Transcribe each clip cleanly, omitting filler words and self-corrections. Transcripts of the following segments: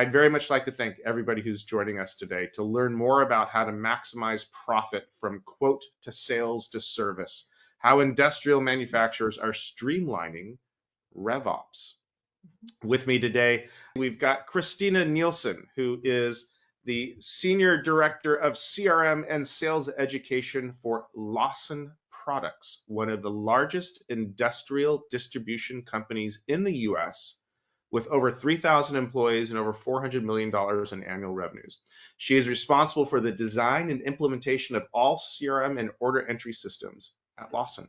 I'd very much like to thank everybody who's joining us today to learn more about how to maximize profit from quote to sales to service, how industrial manufacturers are streamlining RevOps. With me today, we've got Christina Nielsen, who is the Senior Director of CRM and Sales Education for Lawson Products, one of the largest industrial distribution companies in the US, with over 3,000 employees and over $400 million in annual revenues. She is responsible for the design and implementation of all CRM and order entry systems at Lawson.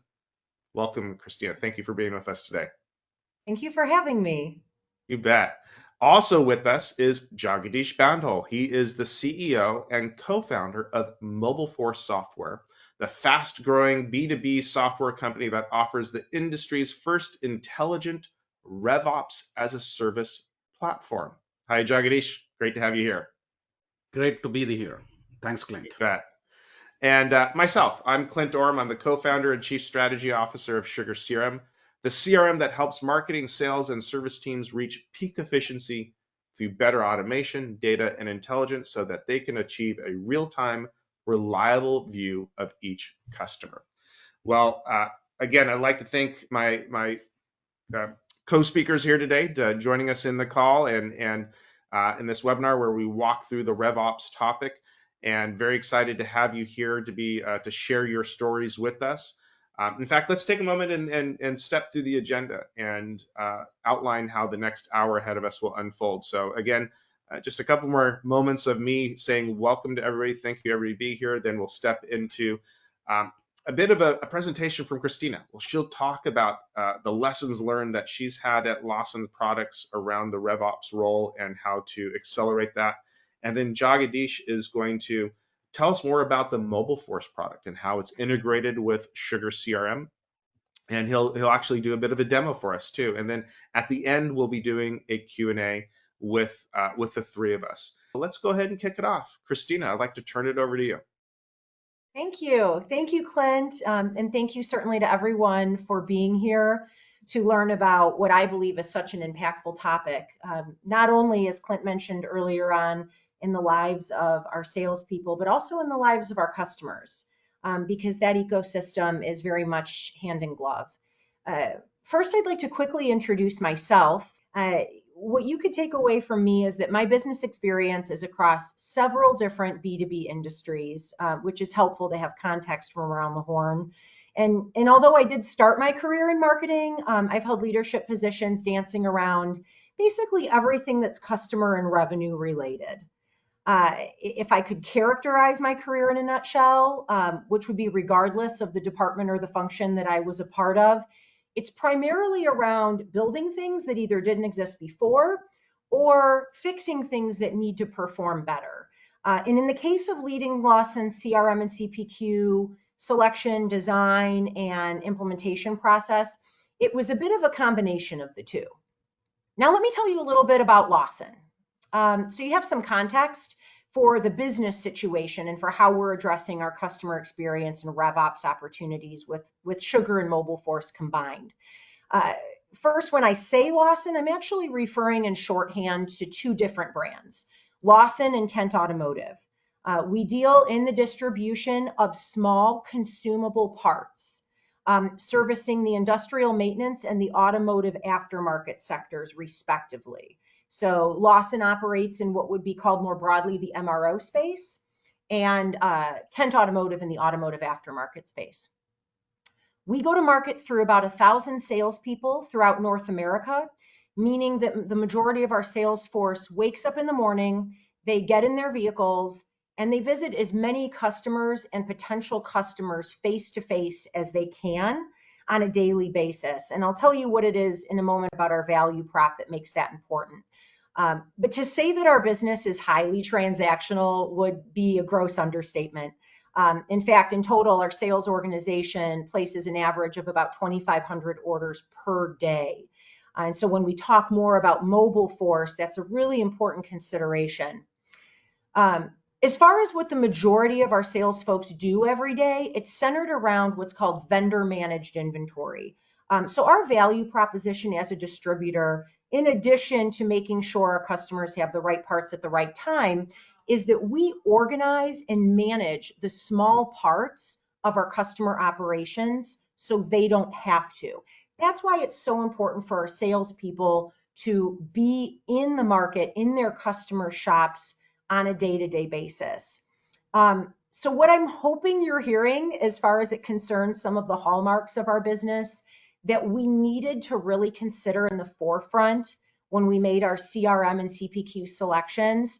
Welcome, Christina. Thank you for being with us today. Thank you for having me. You bet. Also with us is Jagadish Bandhol. He is the CEO and co-founder of MobileForce Software, the fast-growing B2B software company that offers the industry's first intelligent RevOps as a service platform. Hi, Jagadish. Great to have you here. Great to be here. Thanks, Clint. You bet. And myself, I'm Clint Orm. I'm the co-founder and chief strategy officer of SugarCRM, the CRM that helps marketing, sales, and service teams reach peak efficiency through better automation, data, and intelligence so that they can achieve a real-time, reliable view of each customer. Well, again, I'd like to thank my co-speakers here today joining us in the call and in this webinar where we walk through the RevOps topic. And very excited to have you here to share your stories with us. In fact, let's take a moment and step through the agenda and outline how the next hour ahead of us will unfold. So again, just a couple more moments of me saying welcome to everybody. Thank you, everybody, be here. Then we'll step into a bit of a presentation from Christina. Well, she'll talk about the lessons learned that she's had at Lawson Products around the RevOps role and how to accelerate that. And then Jagadish is going to tell us more about the MobileForce product and how it's integrated with SugarCRM. And he'll actually do a bit of a demo for us too. And then at the end, we'll be doing a Q&A with the three of us. Let's go ahead and kick it off. Christina, I'd like to turn it over to you. Thank you. Thank you, Clint. And thank you certainly to everyone for being here to learn about what I believe is such an impactful topic. Not only, as Clint mentioned earlier on, in the lives of our salespeople, but also in the lives of our customers, because that ecosystem is very much hand in glove. First, I'd like to quickly introduce myself. What you could take away from me is that my business experience is across several different B2B industries, which is helpful to have context from around the horn. And although I did start my career in marketing, I've held leadership positions dancing around basically everything that's customer and revenue related. If I could characterize my career in a nutshell, which would be regardless of the department or the function that I was a part of, it's primarily around building things that either didn't exist before or fixing things that need to perform better. And in the case of leading Lawson CRM and CPQ selection, design, and implementation process, it was a bit of a combination of the two. Now, let me tell you a little bit about Lawson. So you have some context for the business situation and for how we're addressing our customer experience and RevOps opportunities with Sugar and MobileForce combined. First, when I say Lawson, I'm actually referring in shorthand to two different brands, Lawson and Kent Automotive. We deal in the distribution of small consumable parts, servicing the industrial maintenance and the automotive aftermarket sectors, respectively. So Lawson operates in what would be called more broadly the MRO space, and Kent Automotive in the automotive aftermarket space. We go to market through about 1,000 salespeople throughout North America, meaning that the majority of our sales force wakes up in the morning, they get in their vehicles, and they visit as many customers and potential customers face-to-face as they can on a daily basis. And I'll tell you what it is in a moment about our value prop that makes that important. But to say that our business is highly transactional would be a gross understatement. In fact, in total, our sales organization places an average of about 2,500 orders per day. And so when we talk more about MobileForce, that's a really important consideration. As far as what the majority of our sales folks do every day, it's centered around what's called vendor managed inventory. So our value proposition as a distributor, in addition to making sure our customers have the right parts at the right time, is that we organize and manage the small parts of our customer operations so they don't have to. That's why it's so important for our salespeople to be in the market, in their customer shops on a day-to-day basis. So what I'm hoping you're hearing as far as it concerns some of the hallmarks of our business that we needed to really consider in the forefront when we made our CRM and CPQ selections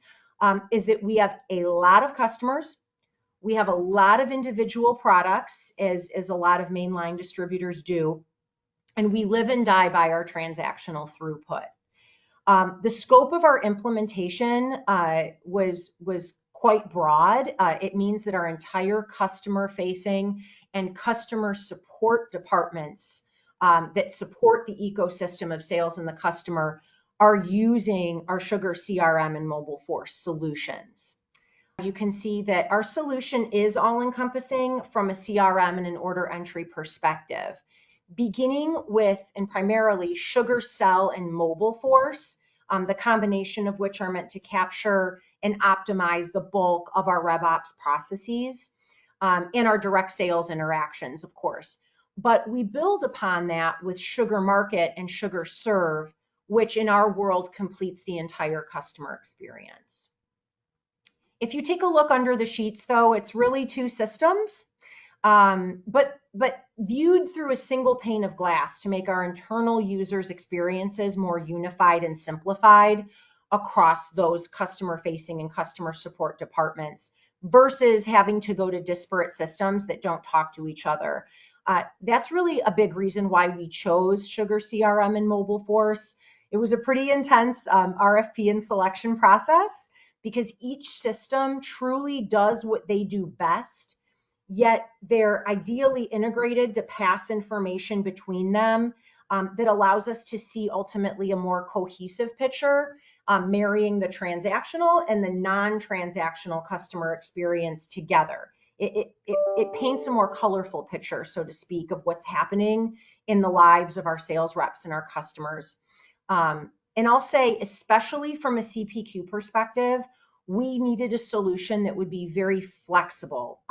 is that we have a lot of customers. We have a lot of individual products, as a lot of mainline distributors do, and we live and die by our transactional throughput. The scope of our implementation was quite broad. It means that our entire customer-facing and customer support departments that support the ecosystem of sales and the customer are using our SugarCRM and Mobile Force solutions. You can see that our solution is all-encompassing from a CRM and an order entry perspective, beginning with and primarily SugarCell and Mobile Force, the combination of which are meant to capture and optimize the bulk of our RevOps processes and our direct sales interactions, of course. But we build upon that with Sugar Market and Sugar Serve, which in our world completes the entire customer experience. If you take a look under the sheets, though, it's really two systems, but viewed through a single pane of glass to make our internal users' experiences more unified and simplified across those customer-facing and customer support departments versus having to go to disparate systems that don't talk to each other. That's really a big reason why we chose SugarCRM and Mobile Force. It was a pretty intense RFP and selection process because each system truly does what they do best, yet they're ideally integrated to pass information between them that allows us to see ultimately a more cohesive picture, marrying the transactional and the non-transactional customer experience together. It paints a more colorful picture, so to speak, of what's happening in the lives of our sales reps and our customers. And I'll say, especially from a CPQ perspective, we needed a solution that would be very flexible,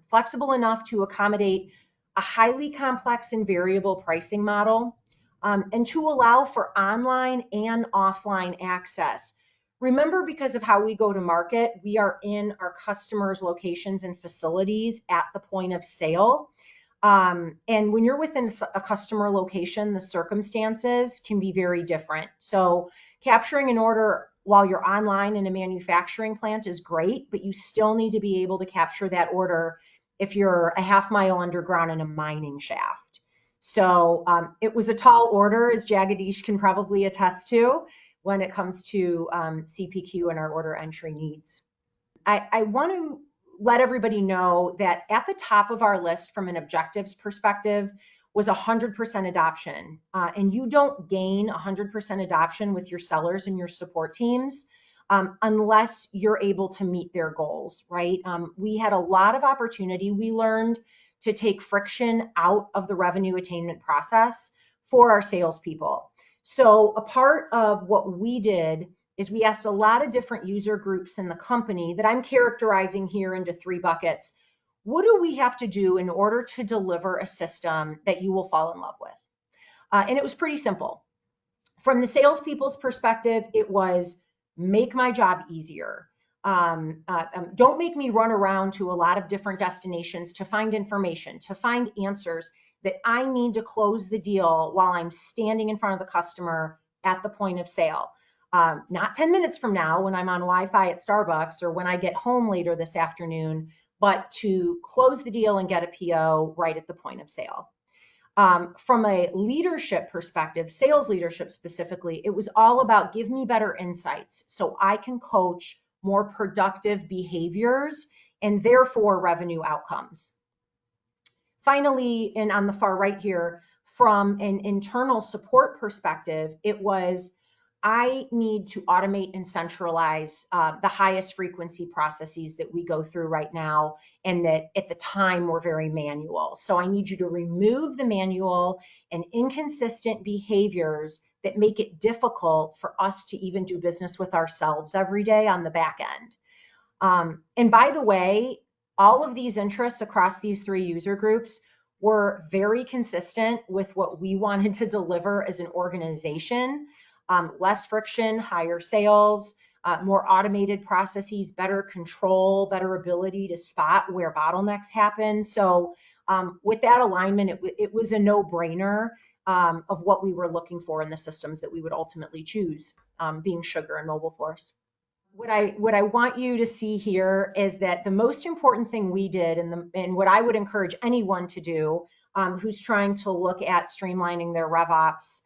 flexible enough to accommodate a highly complex and variable pricing model, and to allow for online and offline access. Remember, because of how we go to market, we are in our customers' locations and facilities at the point of sale. And when you're within a customer location, the circumstances can be very different. So capturing an order while you're online in a manufacturing plant is great, but you still need to be able to capture that order if you're a half mile underground in a mining shaft. So it was a tall order, as Jagadish can probably attest to, when it comes to CPQ and our order entry needs. I want to let everybody know that at the top of our list from an objectives perspective was 100% adoption. And you don't gain 100% adoption with your sellers and your support teams unless you're able to meet their goals, right? We had a lot of opportunity. We learned to take friction out of the revenue attainment process for our salespeople. So a part of what we did is we asked a lot of different user groups in the company that I'm characterizing here into 3 buckets. What do we have to do in order to deliver a system that you will fall in love with? And it was pretty simple. From the salespeople's perspective, it was make my job easier. Don't make me run around to a lot of different destinations to find information, to find answers that I need to close the deal while I'm standing in front of the customer at the point of sale. Not 10 minutes from now when I'm on Wi-Fi at Starbucks or when I get home later this afternoon, but to close the deal and get a PO right at the point of sale. From a leadership perspective, sales leadership specifically, it was all about give me better insights so I can coach more productive behaviors and therefore revenue outcomes. Finally, and on the far right here, from an internal support perspective, it was I need to automate and centralize the highest frequency processes that we go through right now, and that at the time were very manual. So I need you to remove the manual and inconsistent behaviors that make it difficult for us to even do business with ourselves every day on the back end. And by the way, all of these interests across these three user groups were very consistent with what we wanted to deliver as an organization. Less friction, higher sales, more automated processes, better control, better ability to spot where bottlenecks happen. So with that alignment, it was a no-brainer of what we were looking for in the systems that we would ultimately choose, being Sugar and Mobile Force. What I want you to see here is that the most important thing we did, and what I would encourage anyone to do who's trying to look at streamlining their RevOps,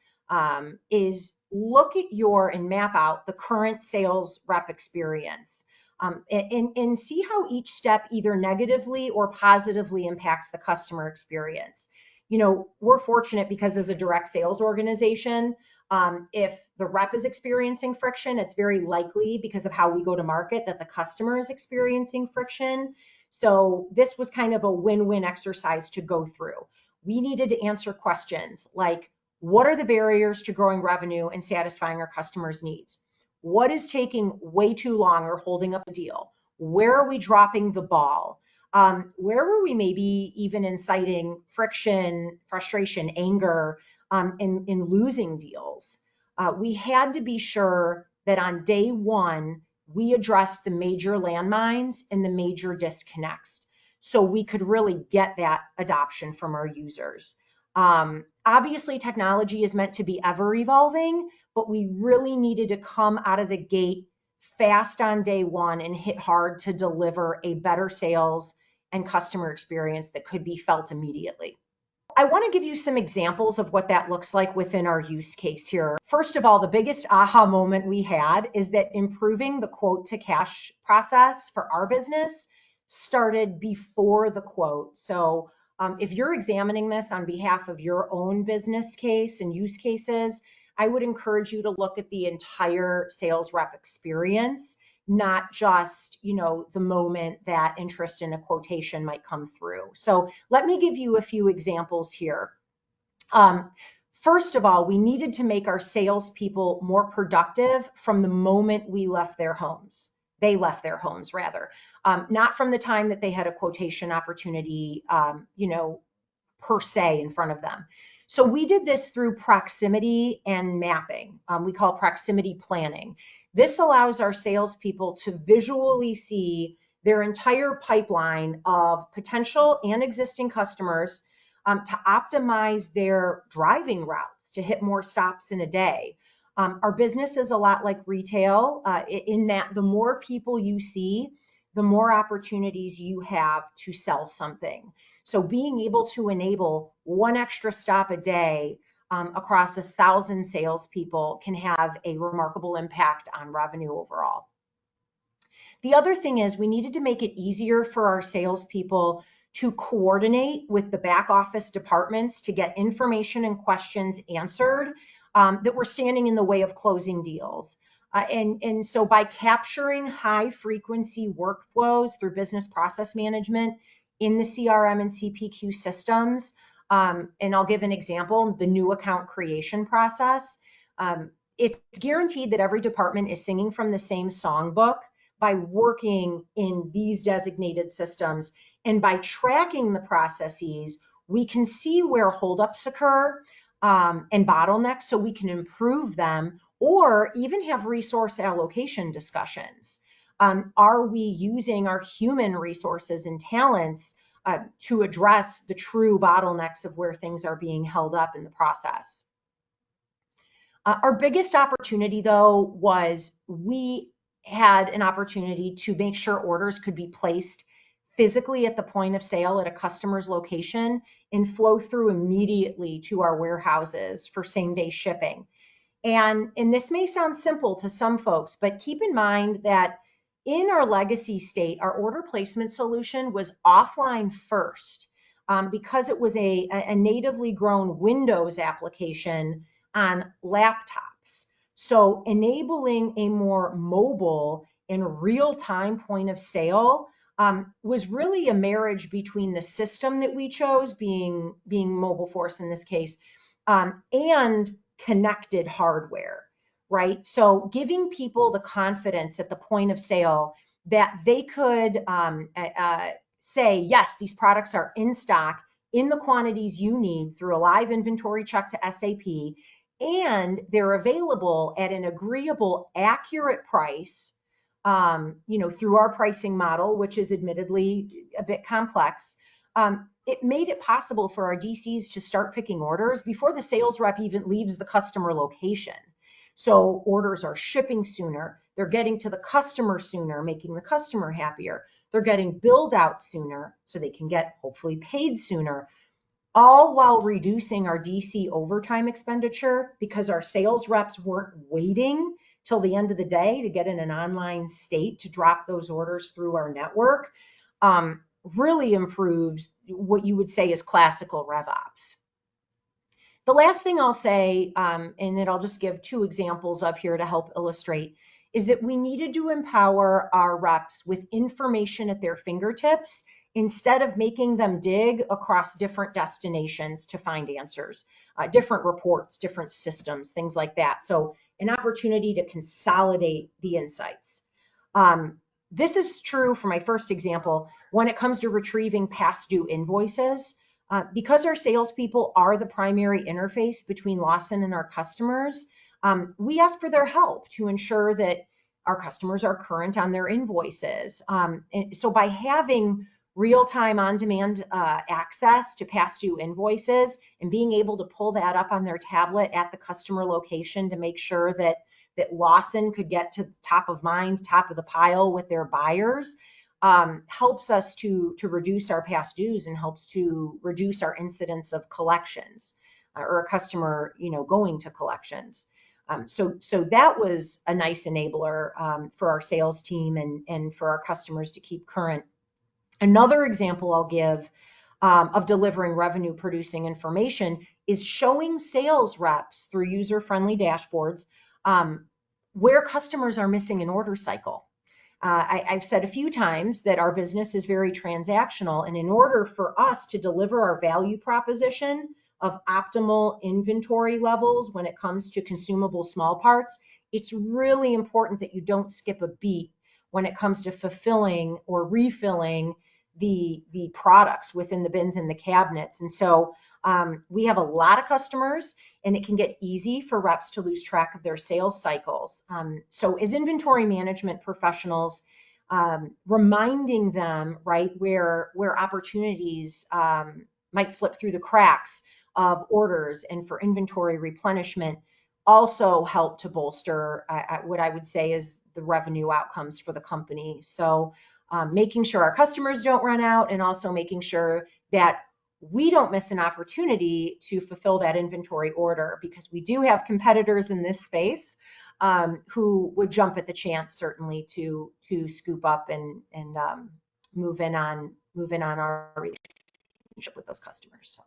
is look at and map out the current sales rep experience, and see how each step either negatively or positively impacts the customer experience. We're fortunate because as a direct sales organization, if the rep is experiencing friction, it's very likely because of how we go to market that the customer is experiencing friction. So this was kind of a win-win exercise to go through. We needed to answer questions like, what are the barriers to growing revenue and satisfying our customers' needs? What is taking way too long or holding up a deal? Where are we dropping the ball? Where were we maybe even inciting friction, frustration, anger, in losing deals? We had to be sure that on day one, we addressed the major landmines and the major disconnects so we could really get that adoption from our users. Obviously, technology is meant to be ever evolving, but we really needed to come out of the gate fast on day one and hit hard to deliver a better sales and customer experience that could be felt immediately. I want to give you some examples of what that looks like within our use case here. First of all, the biggest aha moment we had is that improving the quote to cash process for our business started before the quote. So if you're examining this on behalf of your own business case and use cases, I would encourage you to look at the entire sales rep experience, not just, the moment that interest in a quotation might come through. So let me give you a few examples here. First of all, we needed to make our salespeople more productive from the moment we left their homes. They left their homes, rather, not from the time that they had a quotation opportunity, per se in front of them. So we did this through proximity and mapping. We call proximity planning. This allows our salespeople to visually see their entire pipeline of potential and existing customers, to optimize their driving routes to hit more stops in a day. Our business is a lot like retail in that the more people you see, the more opportunities you have to sell something. So being able to enable one extra stop a day across 1,000 salespeople can have a remarkable impact on revenue overall. The other thing is we needed to make it easier for our salespeople to coordinate with the back office departments to get information and questions answered that were standing in the way of closing deals. And so by capturing high frequency workflows through business process management in the CRM and CPQ systems, and I'll give an example, the new account creation process. It's guaranteed that every department is singing from the same songbook by working in these designated systems. And by tracking the processes, we can see where holdups occur and bottlenecks so we can improve them or even have resource allocation discussions. Are we using our human resources and talents to address the true bottlenecks of where things are being held up in the process? Our biggest opportunity, though, was we had an opportunity to make sure orders could be placed physically at the point of sale at a customer's location and flow through immediately to our warehouses for same-day shipping. And this may sound simple to some folks, but keep in mind that in our legacy state, our order placement solution was offline first because it was a natively grown Windows application on laptops. So enabling a more mobile and real-time point of sale was really a marriage between the system that we chose, being Mobile Force in this case, and connected hardware, right? So giving people the confidence at the point of sale that they could say, yes, these products are in stock in the quantities you need through a live inventory check to SAP, and they're available at an agreeable, accurate price, through our pricing model, which is admittedly a bit complex. It made it possible for our DCs to start picking orders before the sales rep even leaves the customer location. So orders are shipping sooner, they're getting to the customer sooner, making the customer happier. They're getting billed out sooner so they can get hopefully paid sooner, all while reducing our DC overtime expenditure because our sales reps weren't waiting till the end of the day to get in an online state to drop those orders through our network. Really improves what you would say is classical RevOps. The last thing I'll say, and that I'll just give two examples of here to help illustrate, is that we needed to empower our reps with information at their fingertips instead of making them dig across different destinations to find answers, different reports, different systems, things like that. So an opportunity to consolidate the insights. This is true for my first example when it comes to retrieving past due invoices. Because our salespeople are the primary interface between Lawson and our customers, we ask for their help to ensure that our customers are current on their invoices. And so by having real-time on-demand access to past due invoices and being able to pull that up on their tablet at the customer location to make sure that Lawson could get to top of mind, top of the pile with their buyers, helps us to reduce our past dues and helps to reduce our incidence of collections or a customer, going to collections. So that was a nice enabler for our sales team and for our customers to keep current. Another example I'll give of delivering revenue producing information is showing sales reps through user-friendly dashboards where customers are missing an order cycle. I've said a few times that our business is very transactional, and in order for us to deliver our value proposition of optimal inventory levels when it comes to consumable small parts, it's really important that you don't skip a beat when it comes to fulfilling or refilling the products within the bins and the cabinets. And so we have a lot of customers, and it can get easy for reps to lose track of their sales cycles. So as inventory management professionals, reminding them, right, where opportunities might slip through the cracks of orders and for inventory replenishment also help to bolster what I would say is the revenue outcomes for the company. So making sure our customers don't run out, and also making sure that we don't miss an opportunity to fulfill that inventory order, because we do have competitors in this space who would jump at the chance certainly to scoop up and move in on our relationship with those customers. So.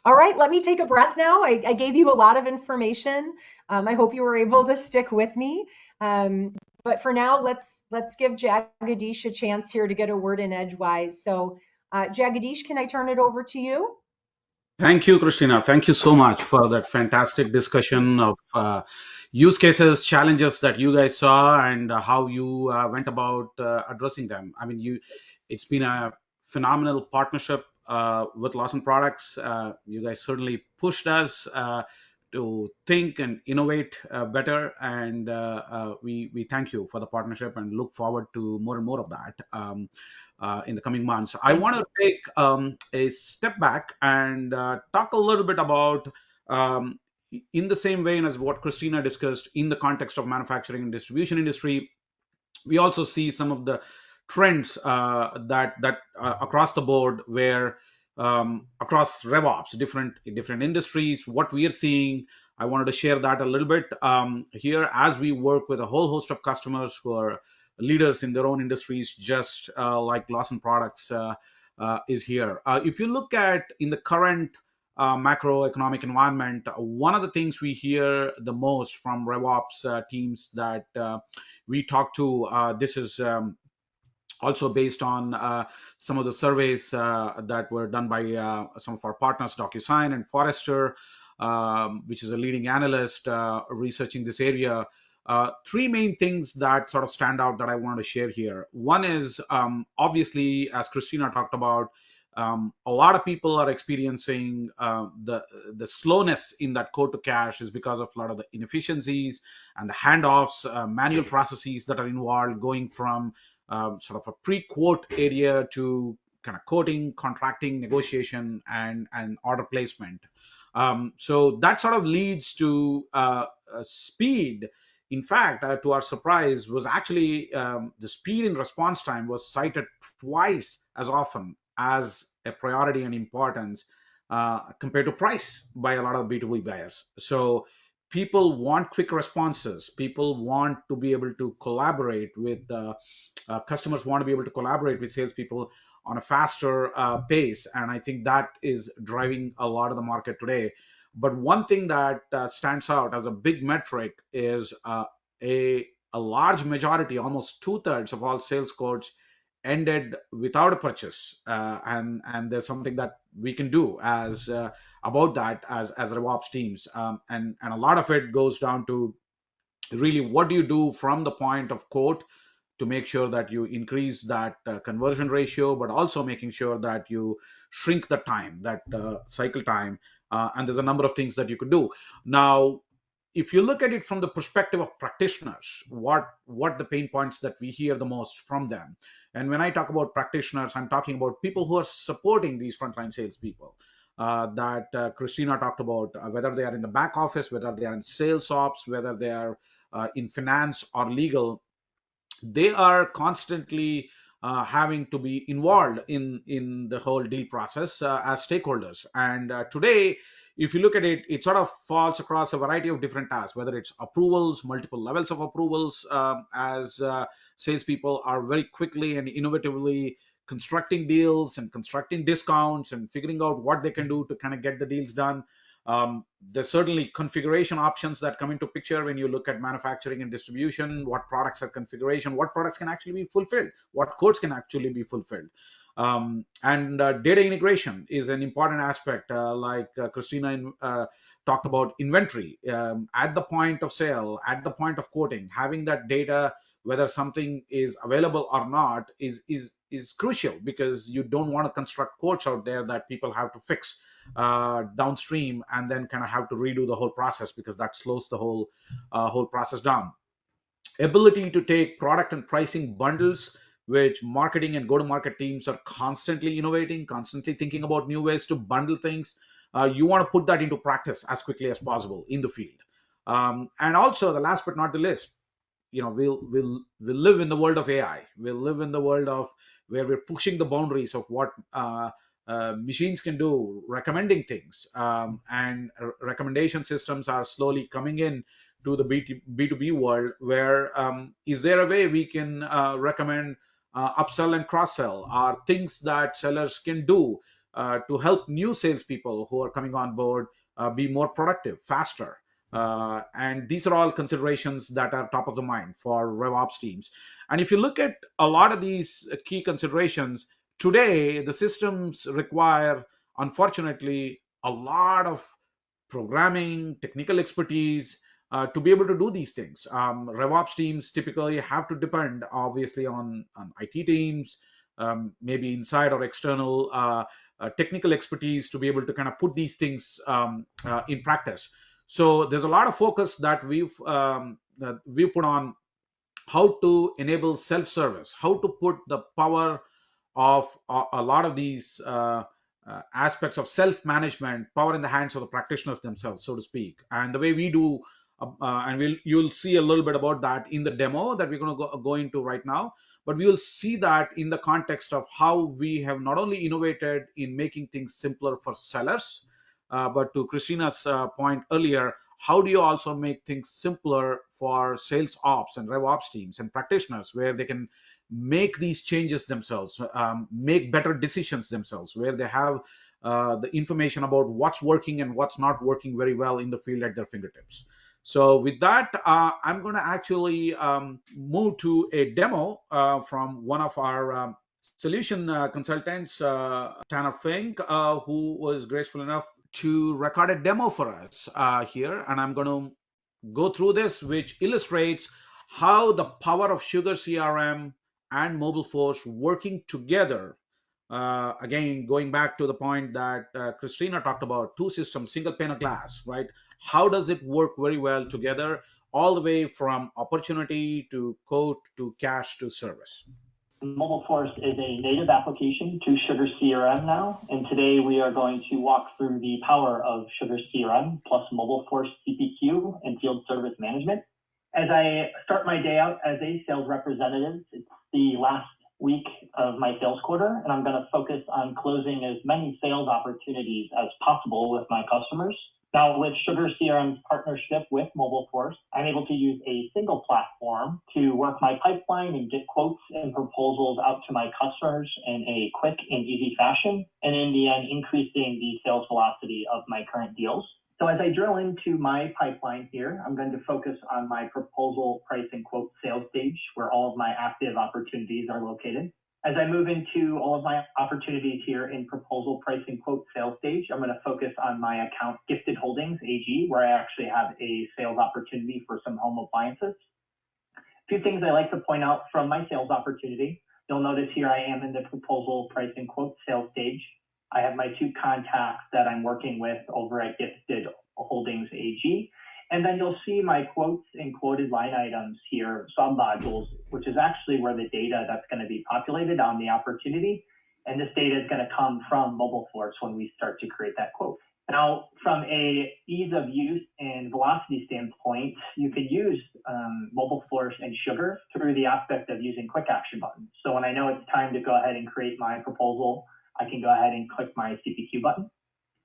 All right, let me take a breath now. I gave you a lot of information. I hope you were able to stick with me. But for now, let's give Jagadish a chance here to get a word in edgewise. So Jagadish, can I turn it over to you? Thank you, Christina. Thank you so much for that fantastic discussion of use cases, challenges that you guys saw, and how you went about addressing them. I mean, it's been a phenomenal partnership with Lawson Products. You guys certainly pushed us to think and innovate better, and we thank you for the partnership and look forward to more and more of that in the coming months. I want to take a step back and talk a little bit about, in the same vein as what Christina discussed, in the context of manufacturing and distribution industry, we also see some of the trends that across the board, where across RevOps, different industries, what we are seeing. I wanted to share that a little bit here as we work with a whole host of customers who are leaders in their own industries, just like Lawson Products is here. If you look at in the current macroeconomic environment, one of the things we hear the most from RevOps teams that we talk to, this is also based on some of the surveys that were done by some of our partners, DocuSign and Forrester, which is a leading analyst researching this area. Three main things that sort of stand out that I want to share here. One is obviously, as Christina talked about, a lot of people are experiencing the slowness in that code to cash is because of a lot of the inefficiencies and the handoffs, manual processes that are involved, going from sort of a pre-quote area to kind of quoting, contracting, negotiation, and order placement. So that sort of leads to speed. In fact, to our surprise, was actually the speed in response time was cited twice as often as a priority and importance compared to price by a lot of B2B buyers. So people want quick responses. People want to be able to collaborate with customers, want to be able to collaborate with salespeople on a faster pace. And I think that is driving a lot of the market today. But one thing that stands out as a big metric is a large majority, almost 2/3 of all sales quotes ended without a purchase. And there's something that we can do as about that as RevOps teams. And a lot of it goes down to really what do you do from the point of quote to make sure that you increase that conversion ratio, but also making sure that you shrink the time, that cycle time. And there's a number of things that you could do. Now, if you look at it from the perspective of practitioners, what the pain points that we hear the most from them. And when I talk about practitioners, I'm talking about people who are supporting these frontline salespeople that Christina talked about, whether they are in the back office, whether they are in sales ops, whether they are in finance or legal. They are constantly having to be involved in the whole deal process as stakeholders. And today, if you look at it, it sort of falls across a variety of different tasks, whether it's approvals, multiple levels of approvals, as salespeople are very quickly and innovatively constructing deals and constructing discounts and figuring out what they can do to kind of get the deals done. There's certainly configuration options that come into picture when you look at manufacturing and distribution. What products are configuration, what products can actually be fulfilled, what codes can actually be fulfilled. And data integration is an important aspect, like Christina talked about inventory at the point of sale, at the point of quoting. Having that data, whether something is available or not, is crucial, because you don't want to construct quotes out there that people have to fix downstream and then kind of have to redo the whole process, because that slows the whole process down. Ability to take product and pricing bundles, which marketing and go-to-market teams are constantly innovating, constantly thinking about new ways to bundle things. You want to put that into practice as quickly as possible in the field. And also, the last but not the least, we'll live in the world of AI. We'll live in the world of where we're pushing the boundaries of what machines can do, recommending things, and recommendation systems are slowly coming in to the B2B world, where is there a way we can recommend upsell and cross-sell, are things that sellers can do to help new salespeople who are coming on board be more productive, faster. And these are all considerations that are top of the mind for RevOps teams. And if you look at a lot of these key considerations, today the systems require, unfortunately, a lot of programming, technical expertise to be able to do these things. RevOps teams typically have to depend, obviously, on IT teams, maybe inside or external technical expertise to be able to kind of put these things in practice. So there's a lot of focus that we've put on how to enable self-service, how to put the power of a lot of these aspects of self-management, power in the hands of the practitioners themselves, so to speak. And the way we do, and you'll see a little bit about that in the demo that we're going to go into right now. But we will see that in the context of how we have not only innovated in making things simpler for sellers, but to Christina's point earlier, how do you also make things simpler for sales ops and RevOps teams and practitioners, where they can make these changes themselves, make better decisions themselves, where they have the information about what's working and what's not working very well in the field at their fingertips. So with that, I'm going to actually move to a demo from one of our solution consultants, Tanner Fink, who was graceful enough to record a demo for us here. And I'm going to go through this, which illustrates how the power of SugarCRM and MobileForce working together. Again, going back to the point that Christina talked about, two systems, single pane of glass, right? How does it work very well together, all the way from opportunity to quote to cash to service? MobileForce is a native application to SugarCRM now, and today we are going to walk through the power of SugarCRM plus MobileForce CPQ and field service management. As I start my day out as a sales representative, it's the last week of my sales quarter, and I'm going to focus on closing as many sales opportunities as possible with my customers. Now, with SugarCRM's partnership with MobileForce, I'm able to use a single platform to work my pipeline and get quotes and proposals out to my customers in a quick and easy fashion, and in the end, increasing the sales velocity of my current deals. So as I drill into my pipeline here, I'm going to focus on my proposal, price, and quote sales stage, where all of my active opportunities are located. As I move into all of my opportunities here in proposal, price, and quote sales stage, I'm going to focus on my account Gifted Holdings AG, where I actually have a sales opportunity for some home appliances. A few things I like to point out from my sales opportunity. You'll notice here I am in the proposal, price, and quote sales stage. I have my two contacts that I'm working with over at Gifted Holdings AG. And then you'll see my quotes and quoted line items here, sub-modules, which is actually where the data that's going to be populated on the opportunity. And this data is going to come from MobileForce when we start to create that quote. Now, from a ease of use and velocity standpoint, you could use MobileForce and Sugar through the aspect of using quick action buttons. So when I know it's time to go ahead and create my proposal, I can go ahead and click my CPQ button.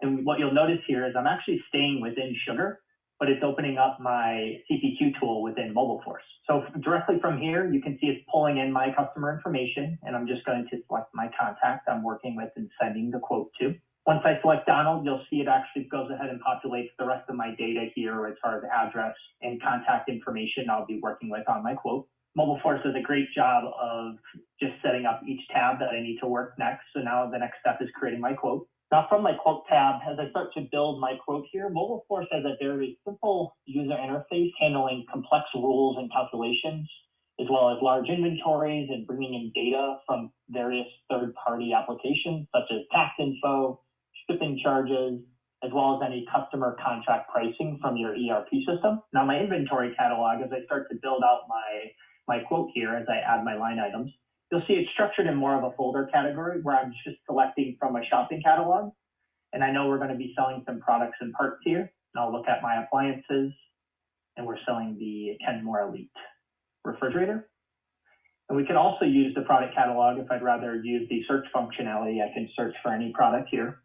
And what you'll notice here is I'm actually staying within Sugar, but it's opening up my CPQ tool within MobileForce. So directly from here, you can see it's pulling in my customer information, and I'm just going to select my contact I'm working with and sending the quote to. Once I select Donald, you'll see it actually goes ahead and populates the rest of my data here as far as address and contact information I'll be working with on my quote. MobileForce does a great job of just setting up each tab that I need to work next. So now the next step is creating my quote. Now from my quote tab, as I start to build my quote here, MobileForce has a very simple user interface handling complex rules and calculations, as well as large inventories and bringing in data from various third-party applications such as tax info, shipping charges, as well as any customer contract pricing from your ERP system. Now my inventory catalog, as I start to build out my quote here, as I add my line items, you'll see it's structured in more of a folder category where I'm just selecting from a shopping catalog. And I know we're going to be selling some products and parts here. And I'll look at my appliances, and we're selling the Kenmore Elite refrigerator. And we can also use the product catalog. If I'd rather use the search functionality, I can search for any product here.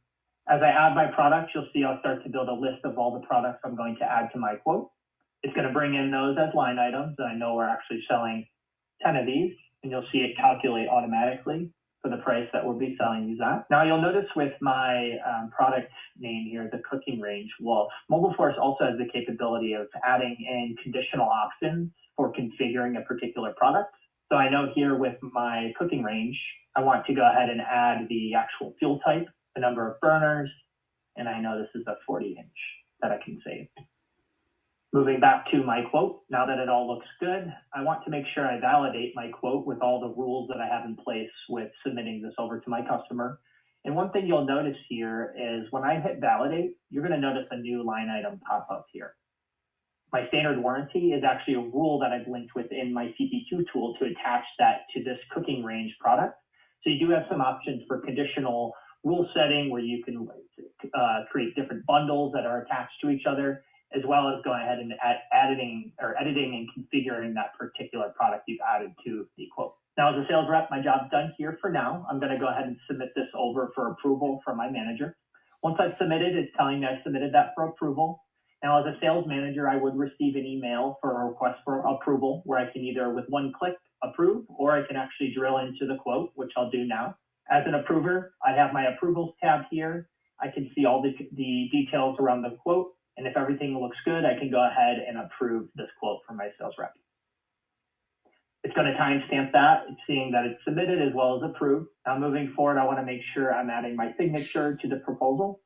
As I add my products, you'll see I'll start to build a list of all the products I'm going to add to my quote. It's going to bring in those as line items, and I know we're actually selling 10 of these, and you'll see it calculate automatically for the price that we'll be selling these at. Now you'll notice with my product name here, the cooking range, well, MobileForce also has the capability of adding in conditional options for configuring a particular product. So I know here with my cooking range, I want to go ahead and add the actual fuel type, the number of burners, and I know this is a 40-inch that I can save. Moving back to my quote, now that it all looks good, I want to make sure I validate my quote with all the rules that I have in place with submitting this over to my customer. And one thing you'll notice here is when I hit validate, you're going to notice a new line item pop up here. My standard warranty is actually a rule that I've linked within my CPQ tool to attach that to this cooking range product. So you do have some options for conditional rule setting where you can create different bundles that are attached to each other, as well as going ahead and editing and configuring that particular product you've added to the quote. Now, as a sales rep, my job's done here for now. I'm going to go ahead and submit this over for approval from my manager. Once I've submitted, it's telling me I submitted that for approval. Now, as a sales manager, I would receive an email for a request for approval where I can either with one click approve, or I can actually drill into the quote, which I'll do now. As an approver, I have my approvals tab here. I can see all the details around the quote. And if everything looks good, I can go ahead and approve this quote for my sales rep. It's going to timestamp that, seeing that it's submitted as well as approved. Now moving forward, I want to make sure I'm adding my signature to the proposal.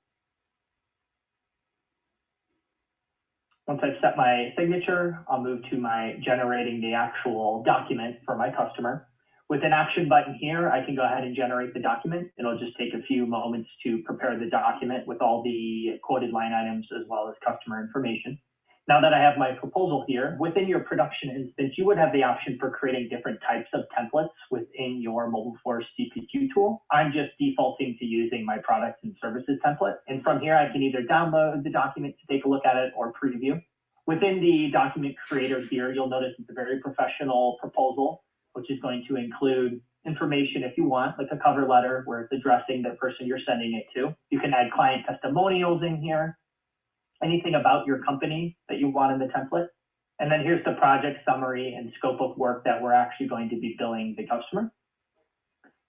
Once I've set my signature, I'll move to my generating the actual document for my customer. With an action button here, I can go ahead and generate the document. It'll just take a few moments to prepare the document with all the quoted line items as well as customer information. Now that I have my proposal here, within your production instance, you would have the option for creating different types of templates within your MobileForce CPQ tool. I'm just defaulting to using my products and services template. And from here, I can either download the document to take a look at it or preview. Within the document creator here, you'll notice it's a very professional proposal, which is going to include information if you want, like a cover letter where it's addressing the person you're sending it to. You can add client testimonials in here, anything about your company that you want in the template. And then here's the project summary and scope of work that we're actually going to be billing the customer.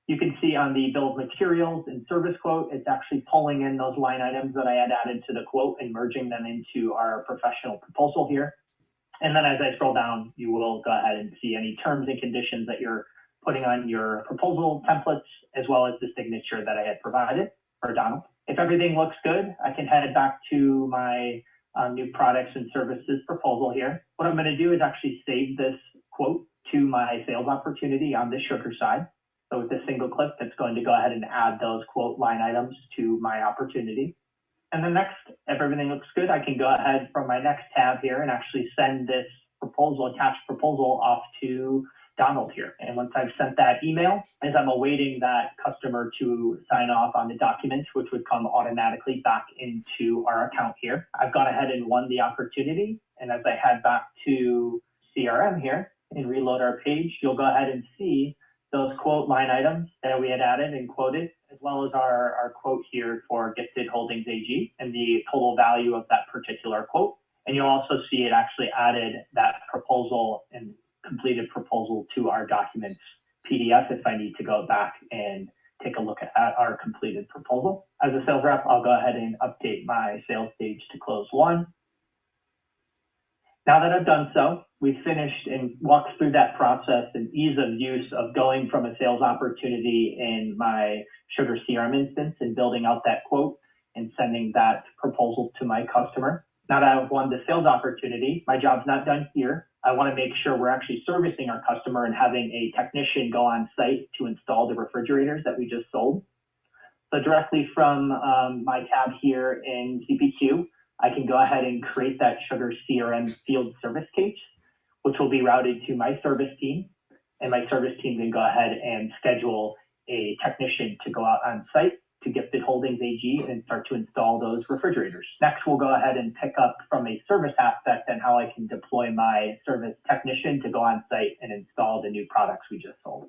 You can see on the bill of materials and service quote, it's actually pulling in those line items that I had added to the quote and merging them into our professional proposal here. And then as I scroll down, you will go ahead and see any terms and conditions that you're putting on your proposal templates, as well as the signature that I had provided for Donald. If everything looks good, I can head back to my new products and services proposal here. What I'm going to do is actually save this quote to my sales opportunity on the Sugar side. So with a single click, it's going to go ahead and add those quote line items to my opportunity. And then next, if everything looks good, I can go ahead from my next tab here and actually send this proposal, attached proposal, off to Donald here. And once I've sent that email, as I'm awaiting that customer to sign off on the document, which would come automatically back into our account here, I've gone ahead and won the opportunity. And as I head back to CRM here and reload our page, you'll go ahead and see those quote line items that we had added and quoted, as well as our quote here for Gifted Holdings AG and the total value of that particular quote. And you'll also see it actually added that proposal and completed proposal to our documents PDF if I need to go back and take a look at our completed proposal. As a sales rep, I'll go ahead and update my sales page to close one. Now that I've done so, we've finished and walked through that process and ease of use of going from a sales opportunity in my SugarCRM instance and building out that quote and sending that proposal to my customer. Now that I've won the sales opportunity, my job's not done here. I want to make sure we're actually servicing our customer and having a technician go on site to install the refrigerators that we just sold. So directly from my tab here in CPQ, I can go ahead and create that SugarCRM field service case, which will be routed to my service team. And my service team can go ahead and schedule a technician to go out on site to Gifted Holdings AG and start to install those refrigerators. Next, we'll go ahead and pick up from a service aspect and how I can deploy my service technician to go on site and install the new products we just sold.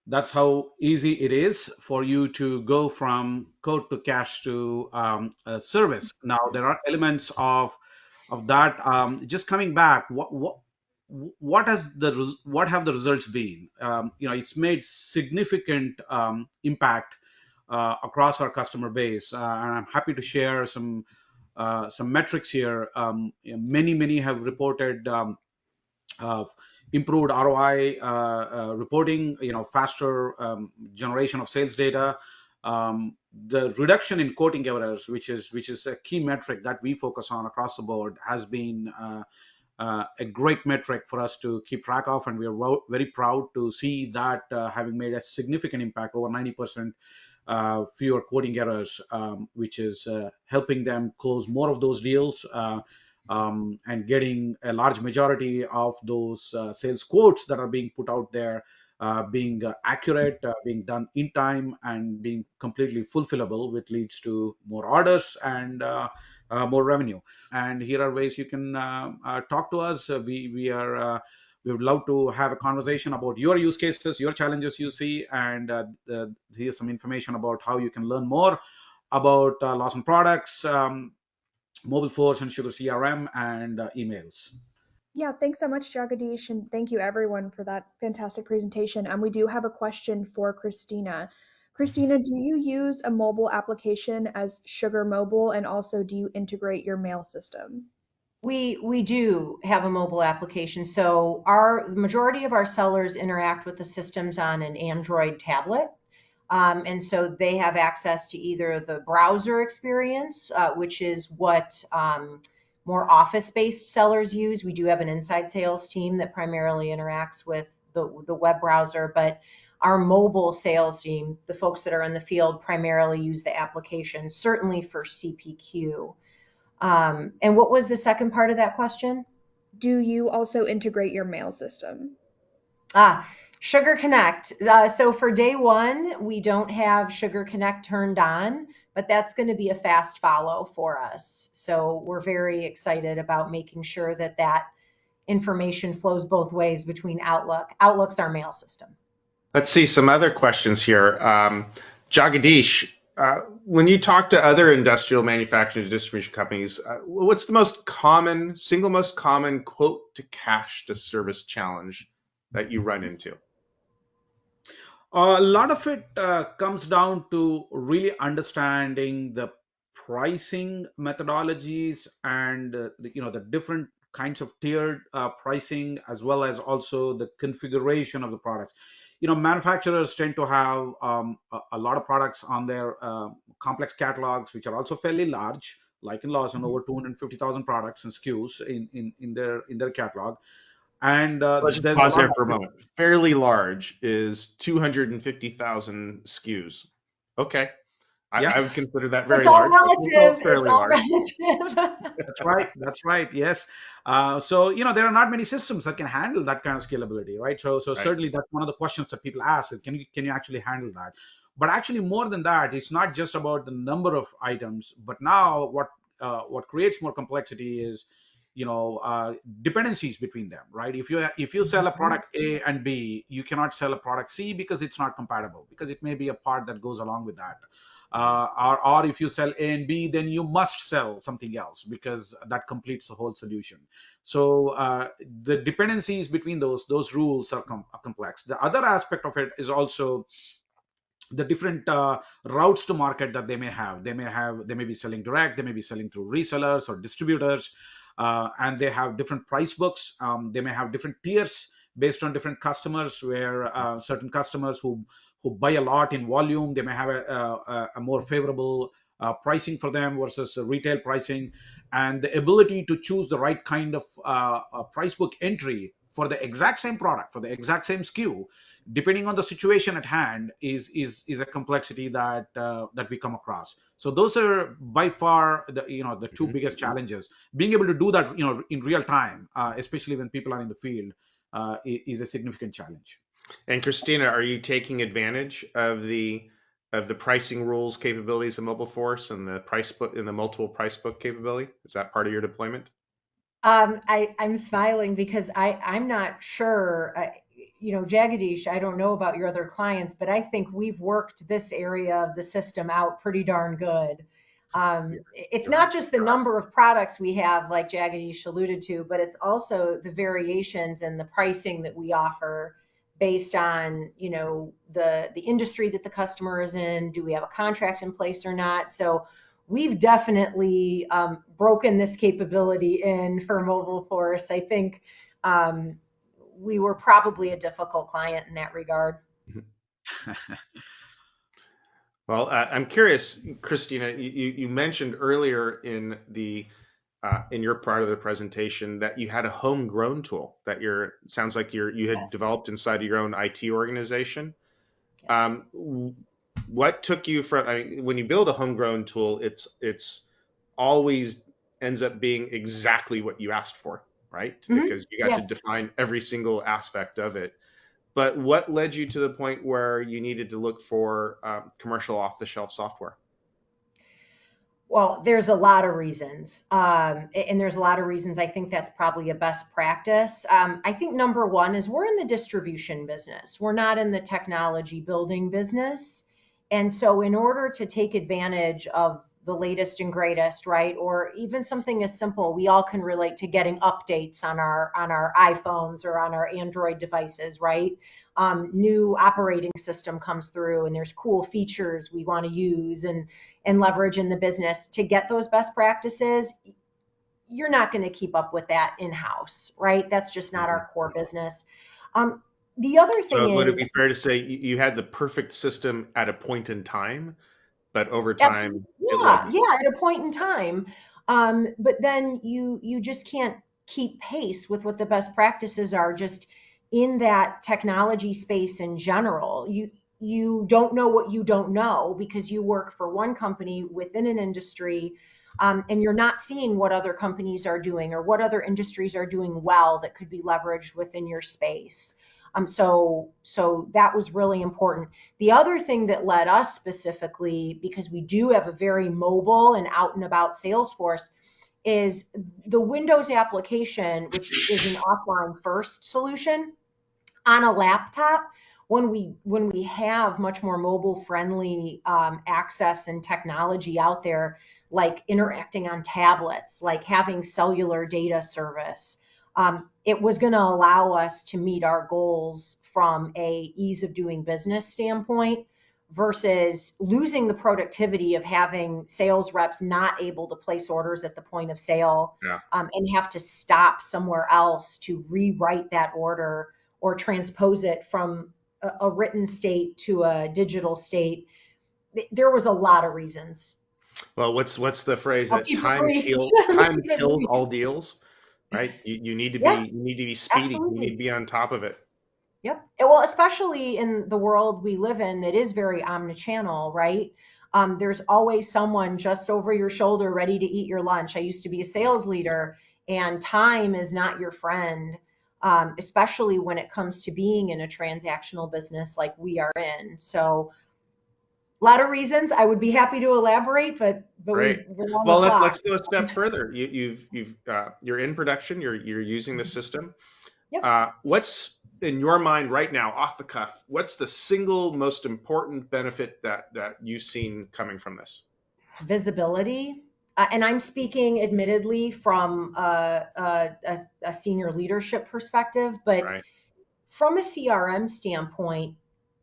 That's how easy it is for you to go from code to cash to a service. Now there are elements of that. Just coming back, what have the results been? It's made significant impact across our customer base, and I'm happy to share some metrics here. Many have reported improved ROI reporting, faster generation of sales data, the reduction in quoting errors, which is a key metric that we focus on across the board, has been a great metric for us to keep track of, and we are very proud to see that having made a significant impact, over 90% fewer quoting errors, which is helping them close more of those deals. And getting a large majority of those sales quotes that are being put out there being accurate, being done in time, and being completely fulfillable, which leads to more orders and more revenue. And here are ways you can talk to us. We would love to have a conversation about your use cases, your challenges you see, and here's some information about how you can learn more about Lawson products, MobileForce and SugarCRM, and emails. Yeah, thanks so much, Jagadish, and thank you everyone for that fantastic presentation. And we do have a question for Christina. Christina, do you use a mobile application as Sugar Mobile, and also do you integrate your mail system? We do have a mobile application. So the majority of our sellers interact with the systems on an Android tablet. And so they have access to either the browser experience, which is what more office-based sellers use. We do have an inside sales team that primarily interacts with the web browser, but our mobile sales team, the folks that are in the field, primarily use the application, certainly for CPQ. And what was the second part of that question? Do you also integrate your mail system? Sugar Connect. So for day one, we don't have Sugar Connect turned on, but that's going to be a fast follow for us. So we're very excited about making sure that that information flows both ways between Outlook. Outlook's our mail system. Let's see some other questions here. Jagadish, when you talk to other industrial manufacturing and distribution companies, what's the single most common quote to cash to service challenge that you run into? A lot of it comes down to really understanding the pricing methodologies and the different kinds of tiered pricing, as well as also the configuration of the products. Manufacturers tend to have a lot of products on their complex catalogs, which are also fairly large, like in Lawson, over 250,000 products and SKUs in their catalog. And Let's just pause there for a moment. Fairly large is 250,000 SKUs. Okay. I would consider that very large. It's all relative. That's right. Yes. So there are not many systems that can handle that kind of scalability, right? So Right. Certainly that's one of the questions that people ask: can you actually handle that? But actually, more than that, it's not just about the number of items, but now what creates more complexity is dependencies between them, right? If you sell a product A and B, you cannot sell a product C because it's not compatible, because it may be a part that goes along with that. Or if you sell A and B, then you must sell something else because that completes the whole solution. So the dependencies between those rules are complex. The other aspect of it is also the different routes to market that they may have. They may be selling direct, they may be selling through resellers or distributors, and they have different price books. They may have different tiers based on different customers, where certain customers who buy a lot in volume, they may have a more favorable pricing for them versus retail pricing. And the ability to choose the right kind of price book entry for the exact same product, for the exact same SKU, depending on the situation at hand, is a complexity that we come across. So those are by far the two biggest challenges. Being able to do that in real time, especially when people are in the field, is a significant challenge. And Christina, are you taking advantage of the pricing rules capabilities of MobileForce and the price book and the multiple price book capability? Is that part of your deployment? I'm smiling because I'm not sure. Jagadish, I don't know about your other clients, but I think we've worked this area of the system out pretty darn good. It's not just the number of products we have, like Jagadish alluded to, but it's also the variations and the pricing that we offer based on, the industry that the customer is in. Do we have a contract in place or not? So we've definitely broken this capability in for MobileForce. I think we were probably a difficult client in that regard. Well, I'm curious, Christina, you mentioned earlier in your part of the presentation that you had a homegrown tool that sounds like you had Yes. developed inside of your own IT organization. Yes. What took you from, when you build a homegrown tool, it's always ends up being exactly what you asked for, right? Mhm. Because you got Yeah. to define every single aspect of it. But what led you to the point where you needed to look for commercial off-the-shelf software? Well, there's a lot of reasons. And there's a lot of reasons I think that's probably a best practice. I think number one is we're in the distribution business. We're not in the technology building business. And so in order to take advantage of the latest and greatest, right? Or even something as simple, we all can relate to getting updates on our iPhones or on our Android devices, right? New operating system comes through and there's cool features we want to use and leverage in the business. To get those best practices, you're not going to keep up with that in-house, right? That's just not our core business. The other thing So would it is, be fair to say you had the perfect system at a point in time, but over time it wasn't? yeah, at a point in time. But then you just can't keep pace with what the best practices are just in that technology space in general. You don't know what you don't know because you work for one company within an industry, and you're not seeing what other companies are doing or what other industries are doing well that could be leveraged within your space. So that was really important. The other thing that led us specifically, because we do have a very mobile and out and about sales force, is the Windows application, which is an offline first solution on a laptop. When we have much more mobile friendly access and technology out there, like interacting on tablets, like having cellular data service, it was going to allow us to meet our goals from a ease of doing business standpoint versus losing the productivity of having sales reps not able to place orders at the point of sale, and have to stop somewhere else to rewrite that order or transpose it from a written state to a digital state. There was a lot of reasons. Well, what's the phrase I'll that keep it time brief. kills all deals, right? You need to be Yeah, speedy. You need absolutely. to be on top of it. Yep. Well, especially in the world we live in that is very omnichannel, right? There's always someone just over your shoulder ready to eat your lunch. I used to be a sales leader, and time is not your friend, especially when it comes to being in a transactional business like we are in. So, a lot of reasons. I would be happy to elaborate, but Great. we're on the Well, clock. let's go a step further. You're in production. You're using the system. Yep. What's in your mind right now, off the cuff? What's the single most important benefit that you've seen coming from this? Visibility. And I'm speaking admittedly from a senior leadership perspective, but Right. from a CRM standpoint,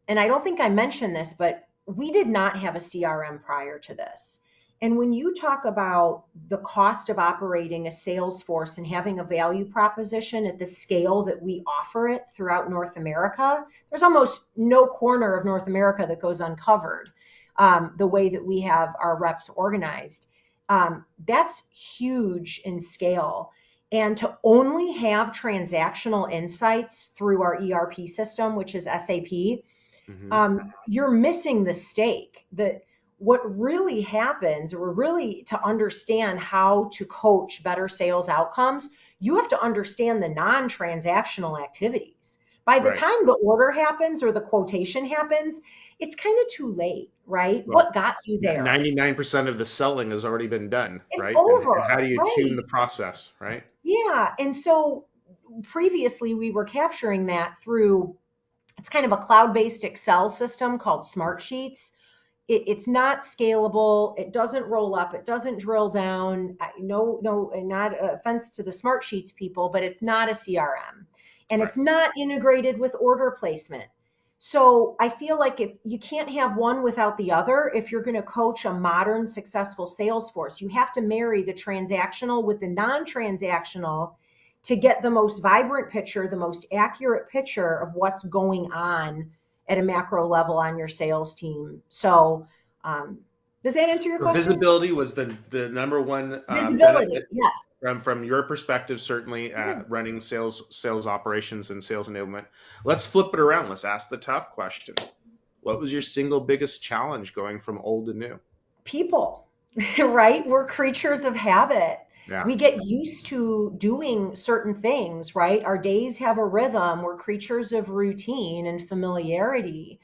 and I don't think I mentioned this, but we did not have a CRM prior to this. And when you talk about the cost of operating a sales force and having a value proposition at the scale that we offer it throughout North America, there's almost no corner of North America that goes uncovered, the way that we have our reps organized. That's huge in scale. And to only have transactional insights through our ERP system, which is SAP, you're missing the stake. What really happens, or really to understand how to coach better sales outcomes, you have to understand the non-transactional activities. By the Right. time the order happens or the quotation happens, it's kind of too late, right? Well, What got you there? 99% of the selling has already been done, It's right? over, And how do you tune right? the process, right? Yeah. And so previously we were capturing that through, it's kind of a cloud-based Excel system called Smartsheets. It's not scalable. It doesn't roll up. It doesn't drill down. No, and not offense to the Smartsheets people, but it's not a CRM, and Right. it's not integrated with order placement. So I feel like if you can't have one without the other, if you're going to coach a modern, successful sales force, you have to marry the transactional with the non-transactional to get the most vibrant picture, the most accurate picture of what's going on at a macro level on your sales team. So does that answer your So question? visibility was the number one Visibility, benefit yes. from your perspective, certainly running sales operations and sales enablement. Let's flip it around. Let's ask the tough question. What was your single biggest challenge going from old to new? People, right? We're creatures of habit. Yeah. We get used to doing certain things, right? Our days have a rhythm. We're creatures of routine and familiarity.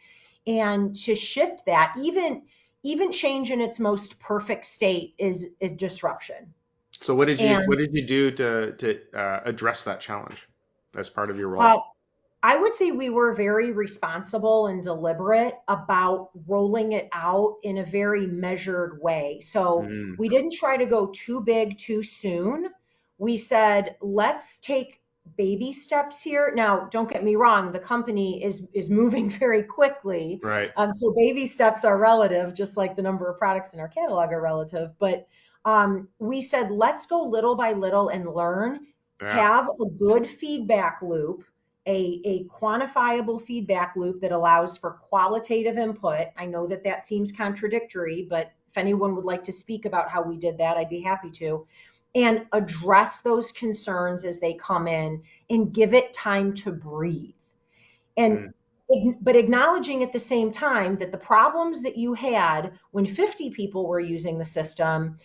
And to shift that, even change in its most perfect state is disruption. So what did And you do to address that challenge as part of your role? I would say we were very responsible and deliberate about rolling it out in a very measured way. So Mm, we didn't try to go too big too soon. We said, let's take baby steps here. Now, don't get me wrong, the company is moving very quickly. right. So baby steps are relative, just like the number of products in our catalog are relative. But we said, let's go little by little and learn, Yeah. have a good feedback loop, a quantifiable feedback loop that allows for qualitative input. I know that that seems contradictory, but if anyone would like to speak about how we did that, I'd be happy to. And address those concerns as they come in and give it time to breathe. Mm, And but acknowledging at the same time that the problems that you had when 50 people were using the system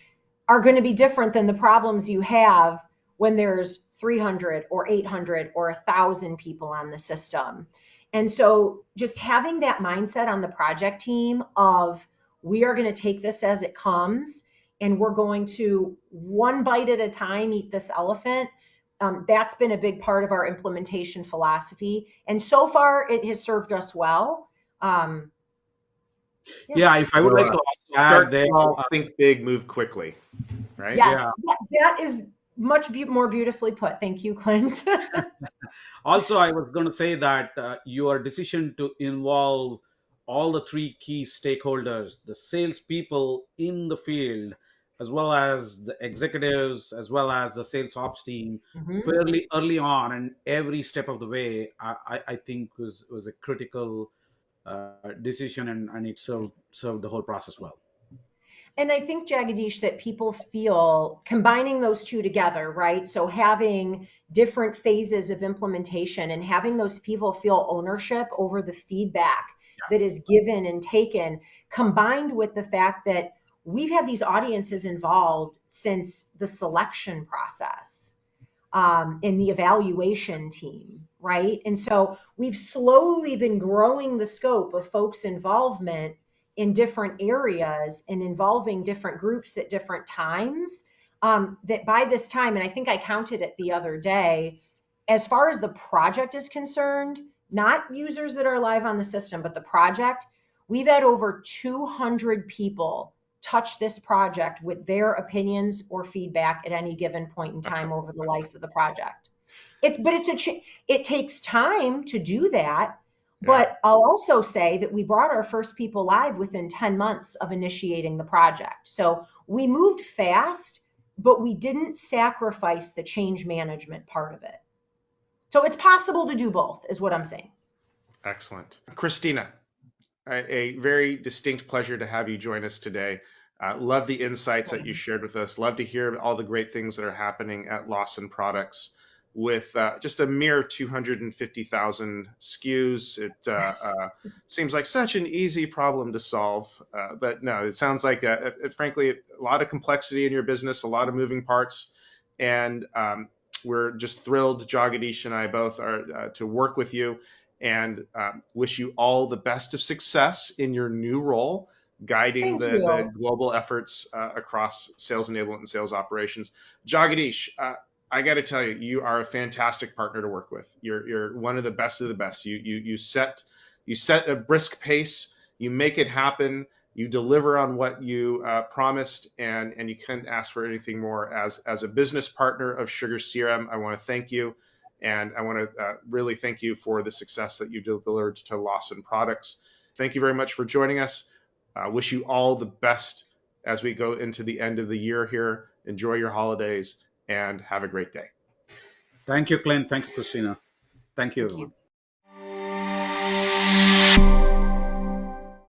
are going to be different than the problems you have when there's 300 or 800 or 1,000 people on the system. And so just having that mindset on the project team of we are going to take this as it comes and we're going to one bite at a time eat this elephant. That's been a big part of our implementation philosophy. And so far it has served us well. Um, yeah. Yeah, if I would so like to add start there, small, think big, move quickly, right? Yes, yeah. that is much more beautifully put. Thank you, Clint. Also, I was going to say that your decision to involve all the three key stakeholders, the salespeople in the field, as well as the executives, as well as the sales ops team, Mhm. fairly early on and every step of the way, I think was a critical decision, and it served the whole process well. And I think, Jagadish, that people feel combining those two together, right? So having different phases of implementation and having those people feel ownership over the feedback that is given and taken, combined with the fact that we've had these audiences involved since the selection process, in the evaluation team, right? And so we've slowly been growing the scope of folks' involvement in different areas and involving different groups at different times. That by this time, and I think I counted it the other day, as far as the project is concerned, not users that are live on the system, but the project, we've had over 200 people touch this project with their opinions or feedback at any given point in time over the life of the project. It takes time to do that. But I'll also say that we brought our first people live within 10 months of initiating the project. So we moved fast, but we didn't sacrifice the change management part of it. So it's possible to do both, is what I'm saying. Excellent. Christina, a very distinct pleasure to have you join us today. Love the insights that you shared with us. Love to hear all the great things that are happening at Lawson Products with just a mere 250,000 SKUs. It seems like such an easy problem to solve, but no, it sounds like, frankly, a lot of complexity in your business, a lot of moving parts, and we're just thrilled, Jagadish and I both are to work with you, and wish you all the best of success in your new role, guiding Thank the you. global efforts across sales enablement and sales operations. Jagadish, I got to tell you, you are a fantastic partner to work with. You're one of the best of the best. You set a brisk pace. You make it happen. You deliver on what you promised, and you couldn't ask for anything more. As a business partner of SugarCRM, I want to thank you, and I want to really thank you for the success that you delivered to Lawson Products. Thank you very much for joining us. Wish you all the best as we go into the end of the year here. Enjoy your holidays and have a great day. Thank you, Clint. Thank you, Christina. Thank you, Thank everyone. you.